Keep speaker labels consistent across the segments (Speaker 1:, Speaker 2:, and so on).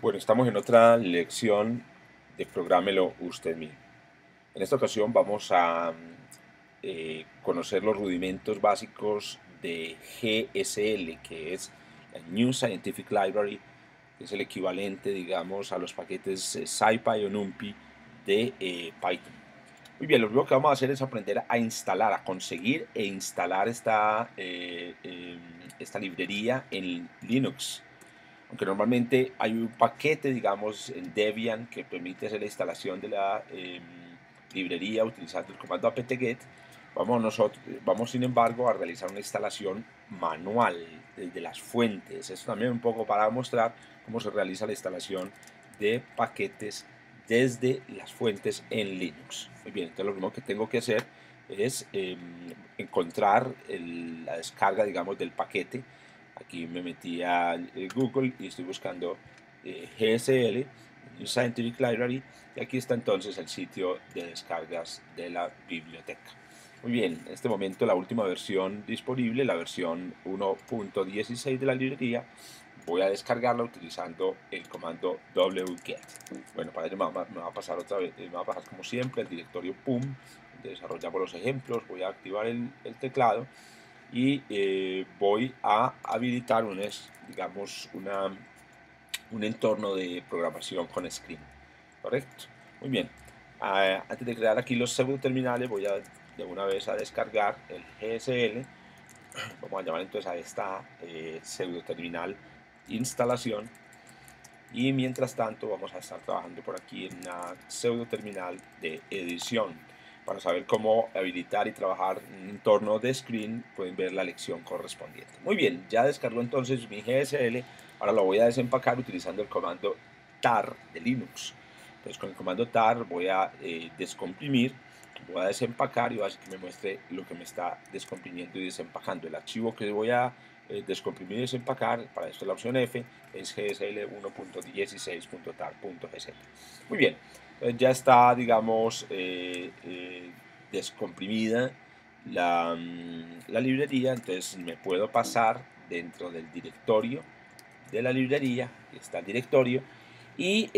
Speaker 1: Bueno, estamos en otra lección de Prográmelo usted mismo. En esta ocasión vamos a conocer los rudimentos básicos de GSL, que es la New Scientific Library, que es el equivalente, digamos, a los paquetes SciPy o NumPy de Python. Muy bien, lo primero que vamos a hacer es aprender a instalar, a conseguir e instalar esta librería en Linux. Aunque normalmente hay un paquete, digamos, en Debian que permite hacer la instalación de la librería utilizando el comando apt-get. Vamos sin embargo a realizar una instalación manual desde las fuentes. Esto también un poco para mostrar cómo se realiza la instalación de paquetes desde las fuentes en Linux. Muy bien, entonces lo primero que tengo que hacer es encontrar la descarga, digamos, del paquete. Aquí me metí a Google y estoy buscando GSL, New Scientific Library, y aquí está entonces el sitio de descargas de la biblioteca. Muy bien, en este momento la última versión disponible, la versión 1.16 de la librería, voy a descargarla utilizando el comando wget. Bueno, para ello me va a pasar otra vez, me va a pasar como siempre el directorio PUM, donde desarrollamos los ejemplos, voy a activar el teclado y voy a habilitar digamos, un entorno de programación con Screen. ¿Correcto? Muy bien. Antes de crear aquí los pseudo terminales, voy a de una vez a descargar el GSL. Vamos a llamar entonces a esta pseudo terminal instalación. Y mientras tanto vamos a estar trabajando por aquí en una pseudo terminal de edición. Para saber cómo habilitar y trabajar en un entorno de screen, pueden ver la lección correspondiente. Muy bien, ya descargó entonces mi GSL. Ahora lo voy a desempacar utilizando el comando tar de Linux. Entonces con el comando tar voy a descomprimir, voy a desempacar y va a hacer que me muestre lo que me está descomprimiendo y desempacando. El archivo que voy a descomprimir y desempacar, para esto la opción F, es GSL 1.16.tar.gz. Muy bien, entonces ya está, digamos, descomprimida la librería, entonces me puedo pasar dentro del directorio de la librería, que está el directorio, y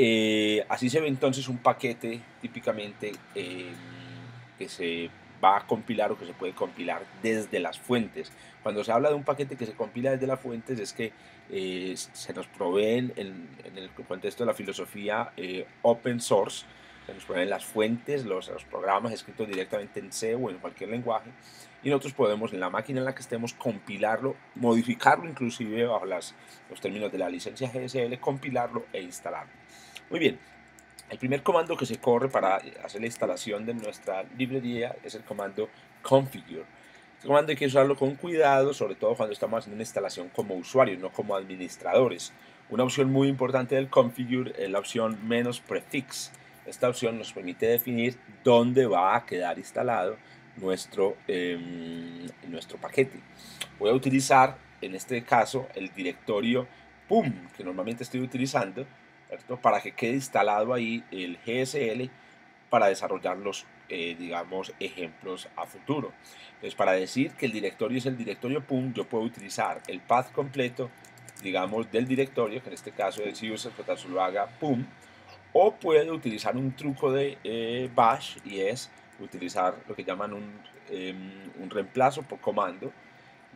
Speaker 1: así se ve entonces un paquete típicamente que se va a compilar o que se puede compilar desde las fuentes. Cuando se habla de un paquete que se compila desde las fuentes es que se nos proveen en el contexto de la filosofía open source, se nos proveen las fuentes, los programas escritos directamente en C o en cualquier lenguaje, y nosotros podemos en la máquina en la que estemos compilarlo, modificarlo inclusive bajo los términos de la licencia GSL, compilarlo e instalarlo. Muy bien, el primer comando que se corre para hacer la instalación de nuestra librería es el comando configure. Este comando hay que usarlo con cuidado, sobre todo cuando estamos haciendo una instalación como usuarios, no como administradores. Una opción muy importante del configure es la opción "-prefix". Esta opción nos permite definir dónde va a quedar instalado nuestro paquete. Voy a utilizar, en este caso, el directorio PUM, que normalmente estoy utilizando, ¿cierto? Para que quede instalado ahí el GSL para desarrollar los, digamos, ejemplos a futuro. Entonces, para decir que el directorio es el directorio PUM, yo puedo utilizar el path completo, digamos, del directorio, que en este caso es user.zuluaga PUM, o puedo utilizar un truco de bash, y es utilizar lo que llaman un reemplazo por comando,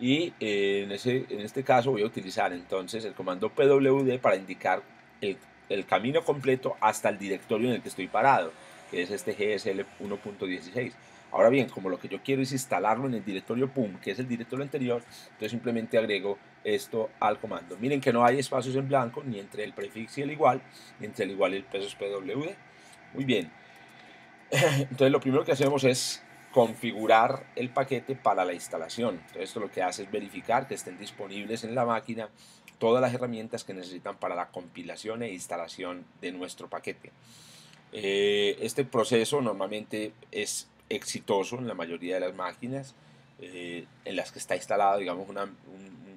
Speaker 1: y en este caso voy a utilizar entonces el comando pwd para indicar el camino completo hasta el directorio en el que estoy parado, que es este GSL 1.16. Ahora bien, como lo que yo quiero es instalarlo en el directorio PUM, que es el directorio anterior, entonces simplemente agrego esto al comando. Miren que no hay espacios en blanco, ni entre el prefix y el igual, ni entre el igual y el peso es pwd. Muy bien, entonces lo primero que hacemos es configurar el paquete para la instalación. Entonces esto lo que hace es verificar que estén disponibles en la máquina todas las herramientas que necesitan para la compilación e instalación de nuestro paquete. Este proceso normalmente es exitoso en la mayoría de las máquinas en las que está instalado, digamos,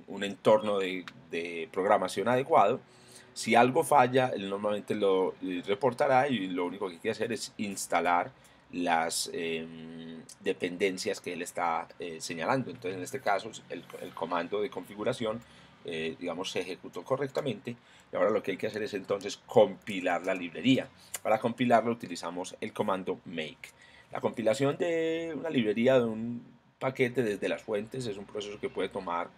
Speaker 1: un entorno de programación adecuado. Si algo falla, él normalmente lo reportará y lo único que hay que hacer es instalar las dependencias que él está señalando. Entonces, en este caso, el comando de configuración digamos, se ejecutó correctamente. Y ahora lo que hay que hacer es entonces compilar la librería. Para compilarla utilizamos el comando make. La compilación de una librería, de un paquete desde las fuentes, es un proceso que puede tomar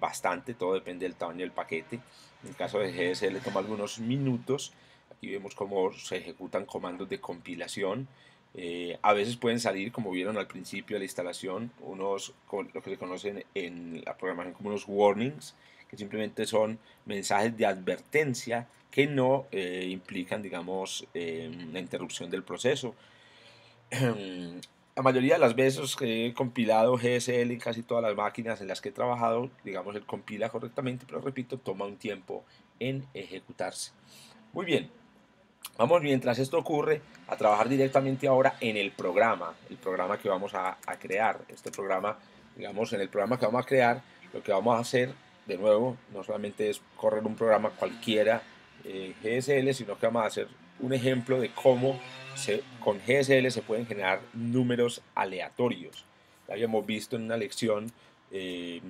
Speaker 1: bastante, todo depende del tamaño del paquete. En el caso de GSL toma algunos minutos. Aquí vemos cómo se ejecutan comandos de compilación. A veces pueden salir, como vieron al principio de la instalación, unos, lo que se conocen en la programación como unos warnings, que simplemente son mensajes de advertencia que no implican, digamos, la interrupción del proceso. La mayoría de las veces que he compilado GSL en casi todas las máquinas en las que he trabajado, digamos, él compila correctamente, pero repito, toma un tiempo en ejecutarse. Muy bien, vamos mientras esto ocurre a trabajar directamente ahora en el programa que vamos a crear. Este programa, digamos, en el programa que vamos a crear, lo que vamos a hacer, de nuevo, no solamente es correr un programa cualquiera GSL, sino que vamos a hacer un ejemplo de cómo con GSL se pueden generar números aleatorios. Ya habíamos visto en una lección eh,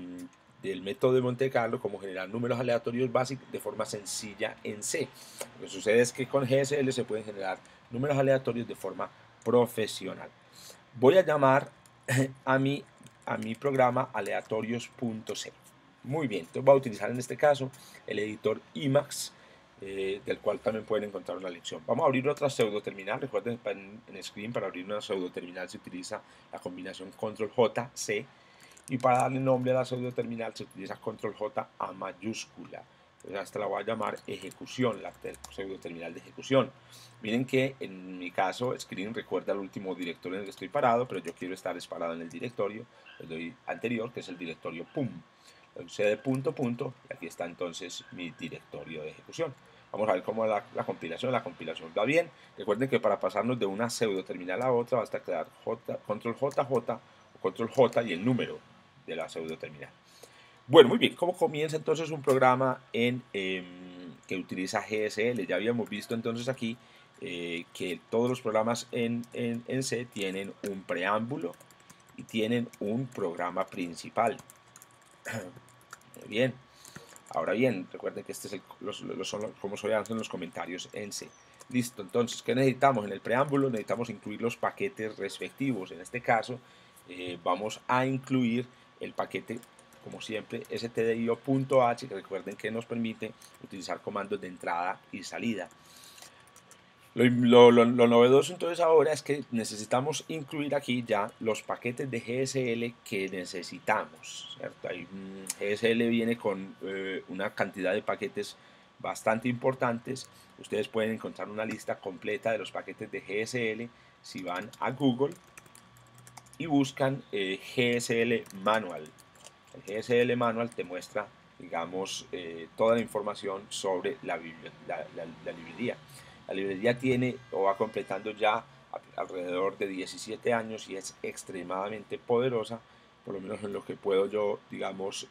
Speaker 1: del método de Monte Carlo cómo generar números aleatorios básicos de forma sencilla en C. Lo que sucede es que con GSL se pueden generar números aleatorios de forma profesional. Voy a llamar a mi programa aleatorios.c. Muy bien, entonces voy a utilizar en este caso el editor Emacs, del cual también pueden encontrar una lección. Vamos a abrir otra pseudo terminal. Recuerden, en Screen para abrir una pseudo terminal se utiliza la combinación Control J, C, y para darle nombre a la pseudo terminal se utiliza Control J a mayúscula. Entonces a esta la voy a llamar ejecución, la pseudo terminal de ejecución. Miren que en mi caso Screen recuerda el último directorio en el que estoy parado, pero yo quiero estar parado en el directorio, le doy anterior, que es el directorio PUM. C de punto punto, y aquí está entonces mi directorio de ejecución. Vamos a ver cómo la compilación va bien. Recuerden que para pasarnos de una pseudo terminal a otra basta crear control JJ o control J y el número de la pseudo terminal. Bueno, muy bien, ¿cómo comienza entonces un programa que utiliza GSL? Ya habíamos visto entonces aquí que todos los programas en C tienen un preámbulo y tienen un programa principal. Muy bien. Ahora bien, recuerden que este es como se hacen los comentarios en C. Listo, entonces, ¿qué necesitamos? En el preámbulo necesitamos incluir los paquetes respectivos. En este caso, vamos a incluir el paquete, como siempre, stdio.h, que recuerden que nos permite utilizar comandos de entrada y salida. Lo novedoso entonces ahora es que necesitamos incluir aquí ya los paquetes de GSL que necesitamos, ¿cierto? GSL viene con una cantidad de paquetes bastante importantes. Ustedes pueden encontrar una lista completa de los paquetes de GSL si van a Google y buscan GSL Manual. El GSL Manual te muestra, digamos, toda la información sobre la librería. La librería tiene o va completando ya alrededor de 17 años y es extremadamente poderosa, por lo menos en lo que puedo yo, digamos,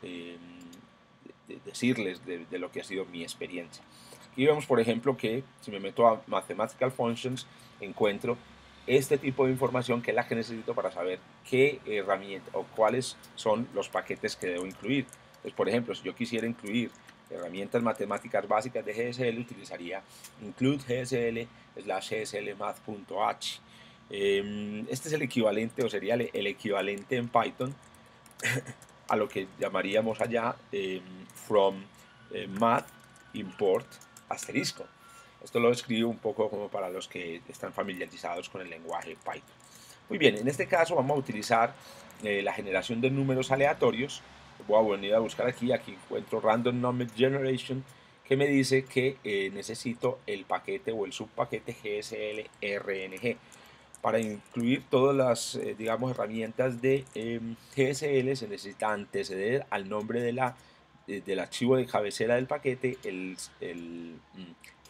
Speaker 1: decirles de lo que ha sido mi experiencia. Aquí vemos, por ejemplo, que si me meto a Mathematical Functions, encuentro este tipo de información que es la que necesito para saber qué herramienta o cuáles son los paquetes que debo incluir. Entonces, por ejemplo, si yo quisiera incluir herramientas matemáticas básicas de GSL, utilizaría include gsl/gslmath.h. Este es el equivalente, o sería el equivalente en Python a lo que llamaríamos allá from math import asterisco. Esto lo escribo un poco como para los que están familiarizados con el lenguaje Python. Muy bien, en este caso vamos a utilizar la generación de números aleatorios. Voy a venir a buscar aquí encuentro Random Number Generation, que me dice que necesito el paquete o el subpaquete GSL RNG. Para incluir todas las, digamos, herramientas de GSL se necesita anteceder al nombre del archivo de cabecera del paquete, el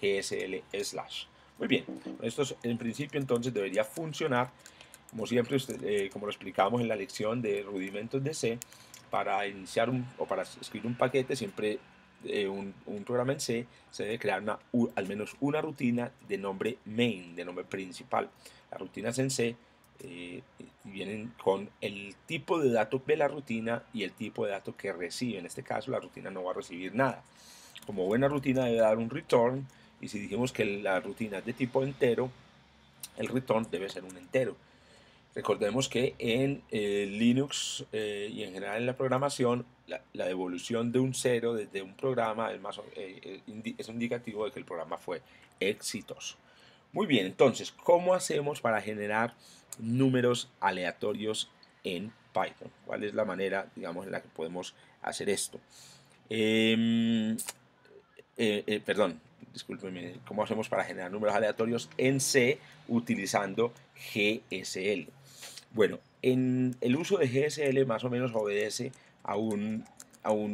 Speaker 1: GSL slash. Muy bien, esto en principio entonces debería funcionar. Como siempre, como lo explicamos en la lección de rudimentos de C, para iniciar o para escribir un paquete, siempre un programa en C se debe crear al menos una rutina de nombre main, de nombre principal. Las rutinas en C y vienen con el tipo de dato de la rutina y el tipo de dato que recibe. En este caso la rutina no va a recibir nada. Como buena rutina debe dar un return, y si dijimos que la rutina es de tipo entero, el return debe ser un entero. Recordemos que en Linux y en general en la programación, la devolución de un cero desde un programa es indicativo de que el programa fue exitoso. Muy bien, entonces, ¿cómo hacemos para generar números aleatorios en Python? ¿Cuál es la manera, digamos, en la que podemos hacer esto? Eh, Perdón, discúlpenme, ¿cómo hacemos para generar números aleatorios en C utilizando GSL? Bueno, en el uso de GSL más o menos obedece a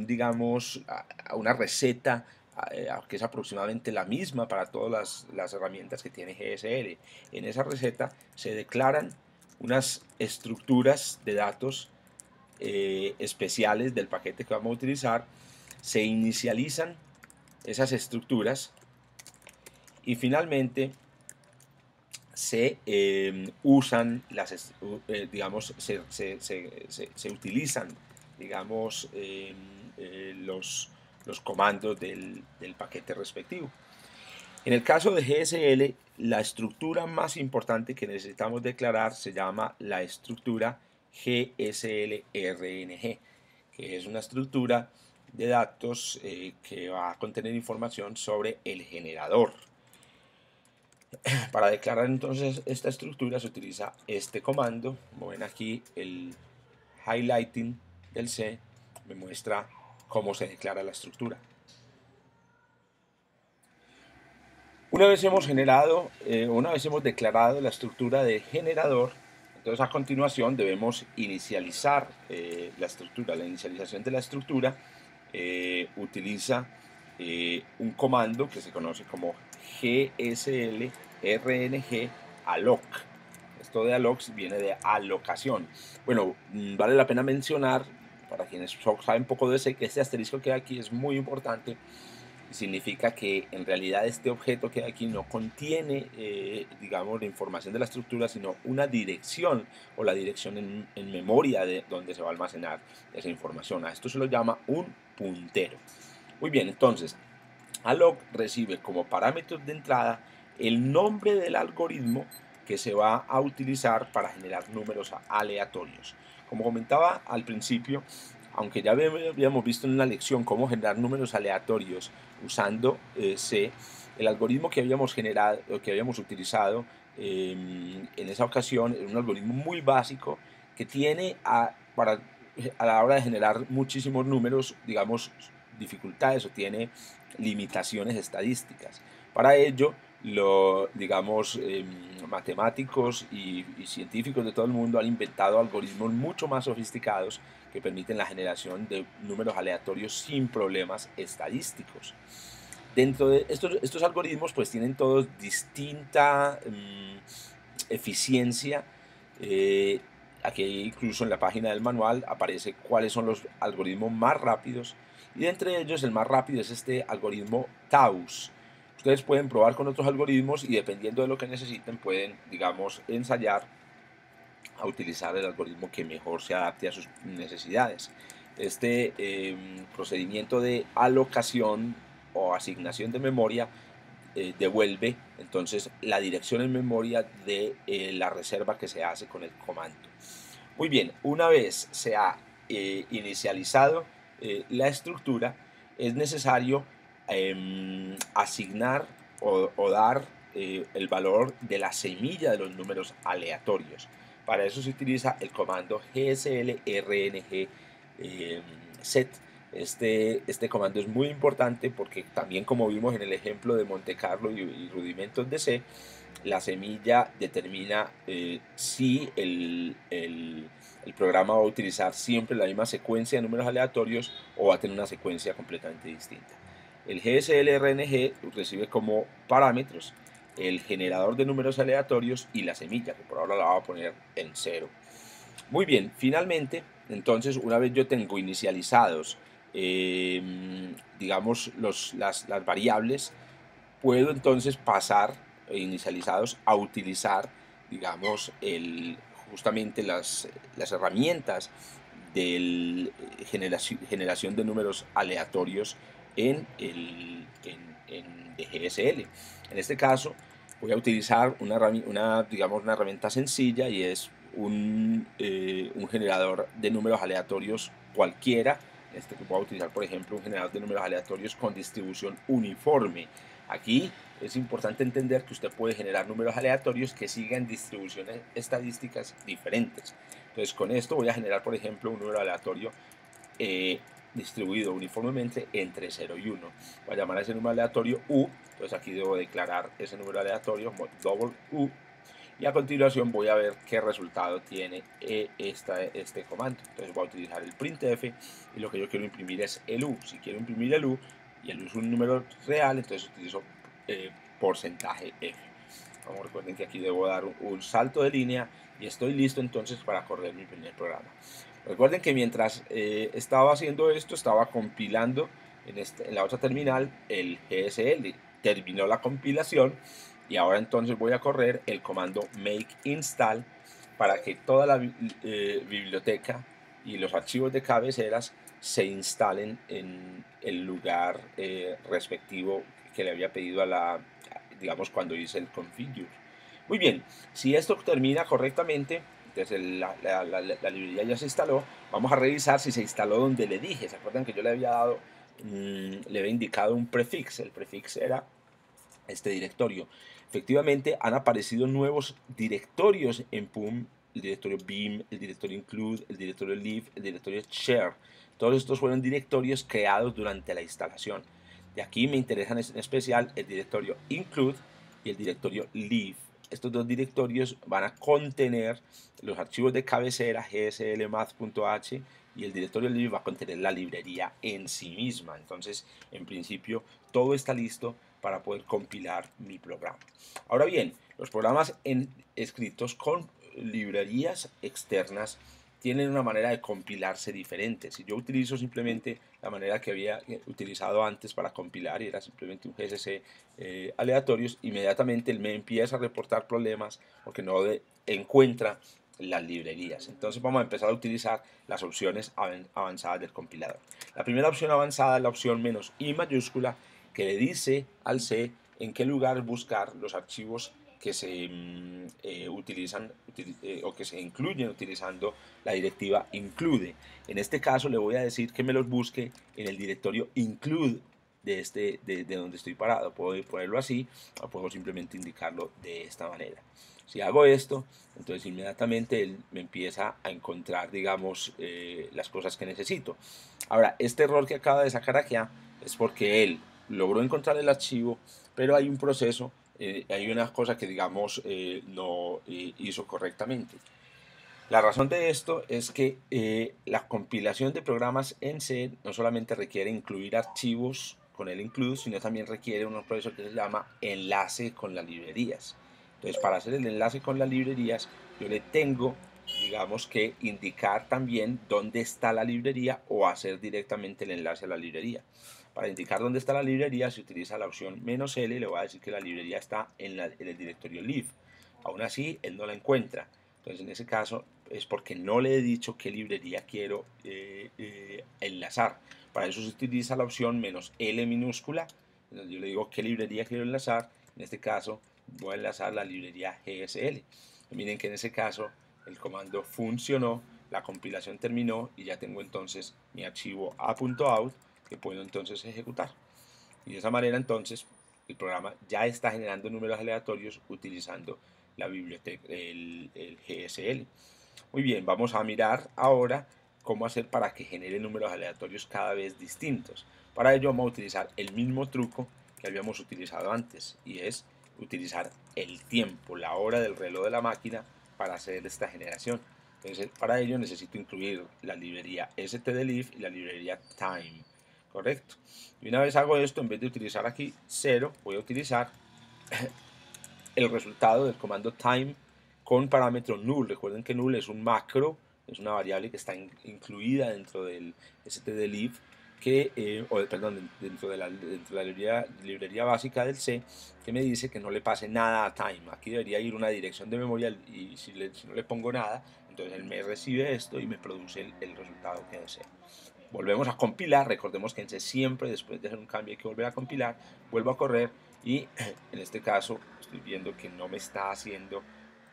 Speaker 1: digamos, a una receta que es aproximadamente la misma para todas las herramientas que tiene GSL. En esa receta se declaran unas estructuras de datos especiales del paquete que vamos a utilizar, se inicializan esas estructuras y finalmente se usan digamos, se utilizan, digamos, los comandos del paquete respectivo. En el caso de GSL, la estructura más importante que necesitamos declarar se llama la estructura GSLRNG, que es una estructura de datos que va a contener información sobre el generador. Para declarar entonces esta estructura se utiliza este comando. Como ven aquí, el highlighting del C me muestra cómo se declara la estructura. Una vez hemos declarado la estructura de generador, entonces a continuación debemos inicializar la estructura. La inicialización de la estructura utiliza un comando que se conoce como GSLRNG alloc. Esto de alloc viene de alocación. Bueno, vale la pena mencionar, para quienes saben poco de C, que este asterisco que hay aquí es muy importante. Significa que en realidad este objeto que hay aquí no contiene, digamos, la información de la estructura, sino una dirección o la dirección en memoria de donde se va a almacenar esa información. A esto se lo llama un puntero. Muy bien, entonces, alloc recibe como parámetros de entrada el nombre del algoritmo que se va a utilizar para generar números aleatorios. Como comentaba al principio, aunque ya habíamos visto en una lección cómo generar números aleatorios usando C, el algoritmo que habíamos generado, que habíamos utilizado en esa ocasión era un algoritmo muy básico que tiene a la hora de generar muchísimos números, digamos, dificultades o tiene limitaciones estadísticas. Para ello, digamos, matemáticos y científicos de todo el mundo han inventado algoritmos mucho más sofisticados que permiten la generación de números aleatorios sin problemas estadísticos. Dentro de estos algoritmos pues tienen todos distinta eficiencia. Aquí incluso en la página del manual aparece cuáles son los algoritmos más rápidos, y de entre ellos el más rápido es este algoritmo TAUS. Ustedes pueden probar con otros algoritmos y dependiendo de lo que necesiten pueden, digamos, ensayar a utilizar el algoritmo que mejor se adapte a sus necesidades. Este procedimiento de alocación o asignación de memoria devuelve entonces la dirección en memoria de la reserva que se hace con el comando. Muy bien, una vez se ha inicializado la estructura, es necesario asignar o dar el valor de la semilla de los números aleatorios. Para eso se utiliza el comando gslrng set. Este comando es muy importante porque también, como vimos en el ejemplo de Monte Carlo y rudimentos de C, la semilla determina si el programa va a utilizar siempre la misma secuencia de números aleatorios o va a tener una secuencia completamente distinta. El GSLRNG recibe como parámetros el generador de números aleatorios y la semilla, que por ahora la voy a poner en 0. Muy bien, finalmente, entonces, una vez yo tengo inicializados, digamos, las variables, puedo entonces pasar inicializados a utilizar, digamos, justamente las herramientas de generación de números aleatorios en DGSL. En este caso voy a utilizar digamos, una herramienta sencilla, y es un generador de números aleatorios cualquiera. Voy a utilizar, por ejemplo, un generador de números aleatorios con distribución uniforme. Aquí es importante entender que usted puede generar números aleatorios que sigan distribuciones estadísticas diferentes. Entonces, con esto voy a generar, por ejemplo, un número aleatorio distribuido uniformemente entre 0 y 1. Voy a llamar a ese número aleatorio U. Entonces aquí debo declarar ese número aleatorio como double U, y a continuación voy a ver qué resultado tiene este comando. Entonces voy a utilizar el printf, y lo que yo quiero imprimir es el U. Si quiero imprimir el U y el U es un número real, entonces utilizo porcentaje F. Como recuerden que aquí debo dar un salto de línea y estoy listo entonces para correr mi primer programa. Recuerden que mientras estaba haciendo esto, estaba compilando en la otra terminal el GSL. Terminó la compilación y ahora entonces voy a correr el comando make install para que toda la biblioteca y los archivos de cabeceras se instalen en el lugar respectivo que le había pedido digamos, cuando hice el configure. Muy bien, si esto termina correctamente, entonces la librería ya se instaló. Vamos a revisar si se instaló donde le dije. ¿Se acuerdan que yo le había dado, le había indicado un prefix? El prefix era este directorio. Efectivamente han aparecido nuevos directorios en PUM: el directorio beam, el directorio include, el directorio leave, el directorio share. Todos estos fueron directorios creados durante la instalación. De aquí me interesan en especial el directorio include y el directorio leave. Estos dos directorios van a contener los archivos de cabecera gslmath.h, y el directorio leave va a contener la librería en sí misma. Entonces, en principio, todo está listo para poder compilar mi programa. Ahora bien, los programas escritos con librerías externas tienen una manera de compilarse diferente. Si yo utilizo simplemente la manera que había utilizado antes para compilar, y era simplemente un GCC aleatorios, inmediatamente él me empieza a reportar problemas porque no encuentra las librerías. Entonces vamos a empezar a utilizar las opciones avanzadas del compilador. La primera opción avanzada es la opción "-i" mayúscula, que le dice al C en qué lugar buscar los archivos que se utilizan o que se incluyen utilizando la directiva include. En este caso le voy a decir que me los busque en el directorio include de donde estoy parado. Puedo ponerlo así, o puedo simplemente indicarlo de esta manera. Si hago esto, entonces inmediatamente él me empieza a encontrar, digamos, las cosas que necesito. Ahora, este error que acaba de sacar aquí es porque él logró encontrar el archivo, pero hay un proceso, hay una cosa que, digamos, no hizo correctamente. La razón de esto es que la compilación de programas en C no solamente requiere incluir archivos con el include, sino también requiere un proceso que se llama enlace con las librerías. Entonces, para hacer el enlace con las librerías, yo le tengo, digamos, que indicar también dónde está la librería, o hacer directamente el enlace a la librería. Para indicar dónde está la librería se utiliza la opción "-l", le voy a decir que la librería está en el directorio leave. Aún así, él no la encuentra. Entonces, en ese caso es porque no le he dicho qué librería quiero enlazar. Para eso se utiliza la opción "-l" minúscula. Entonces, yo le digo qué librería quiero enlazar. En este caso voy a enlazar la librería GSL. Miren que en ese caso el comando funcionó, la compilación terminó, y ya tengo entonces mi archivo a.out que puedo entonces ejecutar. Y de esa manera entonces el programa ya está generando números aleatorios utilizando la biblioteca, el GSL. Muy bien, vamos a mirar ahora cómo hacer para que genere números aleatorios cada vez distintos. Para ello vamos a utilizar el mismo truco que habíamos utilizado antes, y es utilizar el tiempo, la hora del reloj de la máquina, para hacer esta generación. Entonces, para ello necesito incluir la librería stdlib y la librería time. Correcto. Y una vez hago esto, en vez de utilizar aquí 0, voy a utilizar el resultado del comando time con parámetro null. Recuerden que null es un macro, es una variable que está incluida dentro del stdlib, perdón, dentro de la librería básica del C, que me dice que no le pase nada a time. Aquí debería ir una dirección de memoria y si no le pongo nada, entonces él me recibe esto y me produce el resultado que deseo. Volvemos a compilar, recordemos que en C siempre después de hacer un cambio hay que volver a compilar, vuelvo a correr y en este caso estoy viendo que no me está haciendo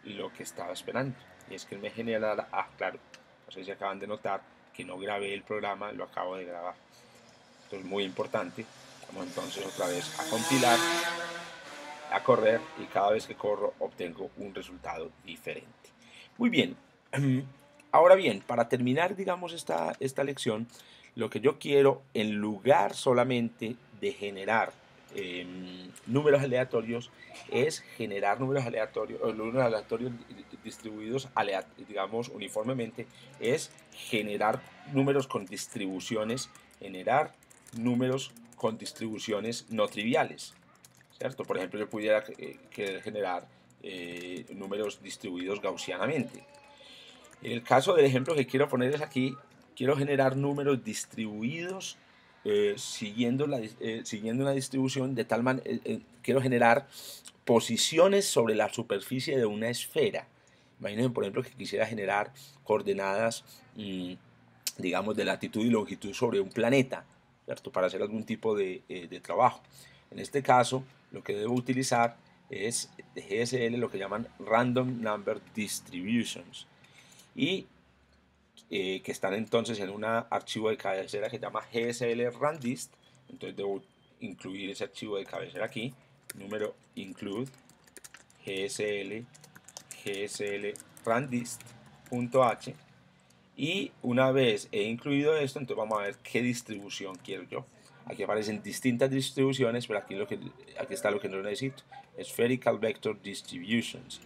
Speaker 1: lo que estaba esperando, y es que él me genera, claro, no sé si acaban de notar que no grabé el programa, lo acabo de grabar. Esto es muy importante. Vamos entonces otra vez a compilar, a correr, y cada vez que corro obtengo un resultado diferente. Muy bien. Ahora bien, para terminar, digamos, esta lección, lo que yo quiero, en lugar solamente de generar números aleatorios, es generar números aleatorios distribuidos, digamos, uniformemente, es generar números con distribuciones, generar números con distribuciones no triviales, ¿cierto? Por ejemplo, yo pudiera querer generar números distribuidos gaussianamente. En el caso del ejemplo que quiero ponerles aquí, quiero generar números distribuidos siguiendo una distribución de tal manera, quiero generar posiciones sobre la superficie de una esfera. Imaginen, por ejemplo, que quisiera generar coordenadas, digamos, de latitud y longitud sobre un planeta, ¿cierto? Para hacer algún tipo de trabajo. En este caso, lo que debo utilizar es de GSL lo que llaman Random Number Distributions, y que están entonces en un archivo de cabecera que se llama GSL Randist. Entonces debo incluir ese archivo de cabecera aquí, número include GSL Randist.h, y una vez he incluido esto, entonces vamos a ver qué distribución quiero yo. Aquí aparecen distintas distribuciones, pero aquí aquí está lo que no necesito, Spherical Vector Distributions.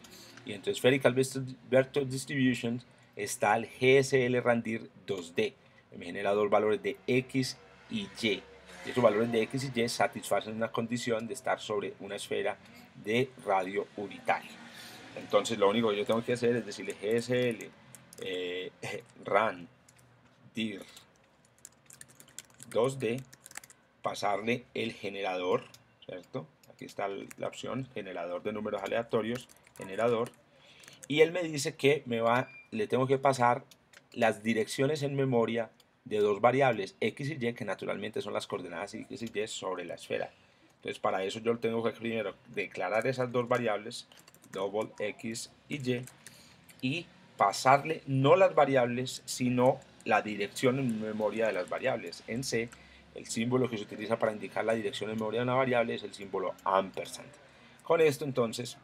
Speaker 1: Y entre Spherical Vector Distributions está el GSL Randir 2D, que me genera dos valores de X y Y. Y esos valores de X y Y satisfacen una condición de estar sobre una esfera de radio unitaria. Entonces lo único que yo tengo que hacer es decirle GSL ran dir 2D, pasarle el generador, ¿cierto? Aquí está la opción generador de números aleatorios, generador, y él me dice que le tengo que pasar las direcciones en memoria de dos variables X y Y, que naturalmente son las coordenadas X y Y sobre la esfera. Entonces para eso yo tengo que primero declarar esas dos variables, double X y pasarle no las variables, sino la dirección en memoria de las variables. En C, el símbolo que se utiliza para indicar la dirección en memoria de una variable es el símbolo ampersand. Con esto entonces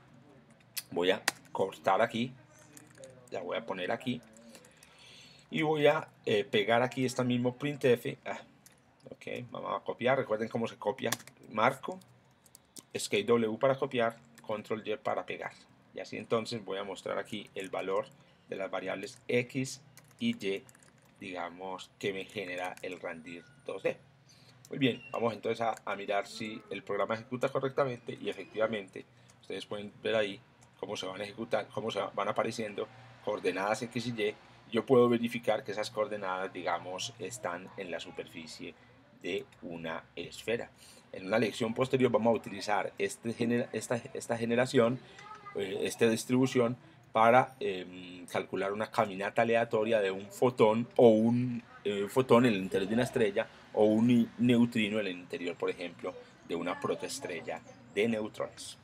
Speaker 1: voy a cortar aquí, la voy a poner aquí, y voy a pegar aquí este mismo printf. Ok, vamos a copiar, recuerden cómo se copia, marco, escape W para copiar, control Y para pegar. Y así entonces voy a mostrar aquí el valor de las variables X y Y, digamos, que me genera el Randir 2D. Muy bien, vamos entonces a mirar si el programa ejecuta correctamente, y efectivamente ustedes pueden ver ahí cómo se van a ejecutar, cómo se van apareciendo coordenadas X y Y. Yo puedo verificar que esas coordenadas, digamos, están en la superficie de una esfera. En una lección posterior vamos a utilizar esta generación, esta distribución, para calcular una caminata aleatoria de un fotón o un fotón en el interior de una estrella, o un neutrino en el interior, por ejemplo, de una protoestrella de neutrones.